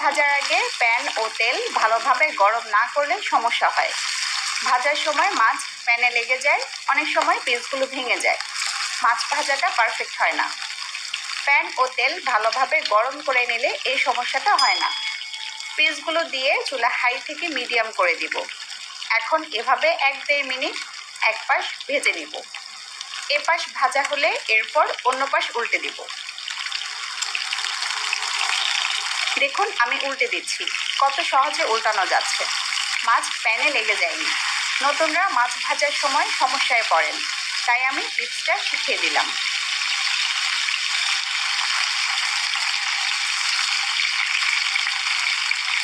ভাজার আগে প্যান ও তেল ভালোভাবে গরম না করলে সমস্যা হয়। ভাজার সময় মাছ প্যানে লেগে যায়, অনেক সময় পিসগুলো ভেঙে যায়, মাছ ভাজাটা পারফেক্ট হয় না। প্যান ও তেল ভালোভাবে গরম করে নিলে এই সমস্যাটা হয় না। পিসগুলো দিয়ে চুলা হাই থেকে মিডিয়াম করে দিব। এখন এভাবে 1-1.5 মিনিট এক পাশ ভেজে নিব। এ পাশ ভাজা হলে এরপর অন্য পাশ উল্টে দিব। দেখুন আমি উল্টে দিচ্ছি, কত সহজে উল্টানো যাচ্ছে, মাছ প্যানে লেগে যায়নি। নতুনরা মাছ ভাজার সময় সমস্যায় পড়েন, তাই আমি টিপসটা শিখিয়ে দিলাম।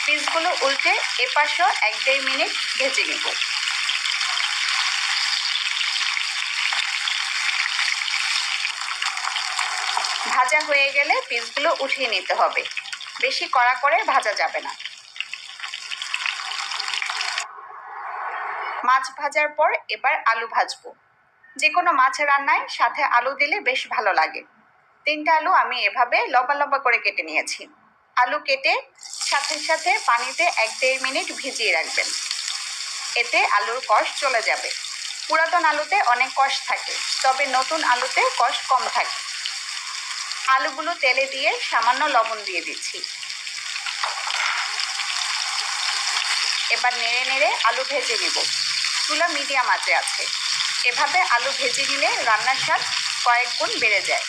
পিসগুলো উল্টে এপাশও 1-1.5 মিনিট ভেজে নিব। ভাজা হয়ে গেলে পিসগুলো উঠিয়ে নিতে হবে, বেশি কড়া করে ভাজা যাবে না। মাছ ভাজার পর এবার আলু ভাজবো। যে কোনো মাছ রান্নায় সাথে আলু দিলে বেশ ভালো লাগে। 3টা আলু আমি এভাবে লম্বা লম্বা করে কেটে নিয়েছি। আলু কেটে সাথে সাথে পানিতে 1-1.5 মিনিট ভিজিয়ে রাখবেন, এতে আলুর কষ চলে যাবে। পুরাতন আলুতে অনেক কষ থাকে, তবে নতুন আলুতে কষ কম থাকে। আলুগুলো তেলে দিয়ে সামান্য লবণ দিয়ে দিচ্ছি। এবার নেড়ে নেড়ে আলু ভেজে নিব। চুলা মিডিয়াম আঁচে আছে। এভাবে আলু ভেজে নিলে রান্নার স্বাদ কয়েক গুণ বেড়ে যায়।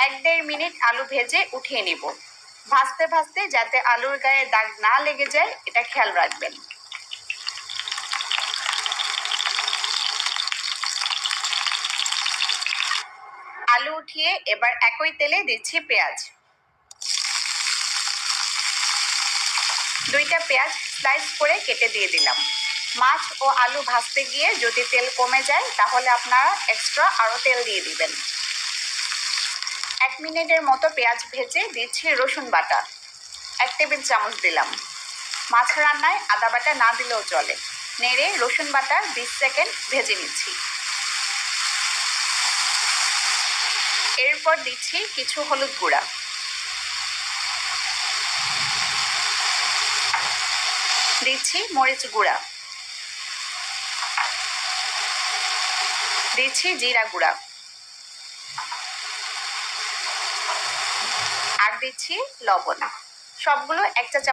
1-1.5 মিনিট আলু ভেজে উঠিয়ে নিব। ভাজতে ভাজতে যাতে আলুর গায়ে দাগ না লেগে যায় এটা খেয়াল রাখবেন। আলু উঠিয়ে এবার একই তেলে দিচ্ছি পেঁয়াজ। 2টা পেঁয়াজ স্লাইস করে কেটে দিয়ে দিলাম। মাছ ও আলু ভাজতে গিয়ে যদি তেল কমে যায় তাহলে আপনারা এক্সট্রা আরও তেল দিয়ে দিবেন। 1 মিনিটের মতো পেঁয়াজ ভেজে দিচ্ছি রসুন বাটা, 1 টেবিল চামচ দিলাম। মাছ রান্নায় আদা বাটা না দিলেও চলে। নেড়ে রসুন বাটা 20 সেকেন্ড ভেজে নিচ্ছি। এরপর দিচ্ছি কিছু হলুদ গুঁড়া, দিচ্ছি মরিচ গুঁড়া, দিচ্ছি জিরা গুঁড়া, আর দিচ্ছি লবণ। সবগুলো 1 চা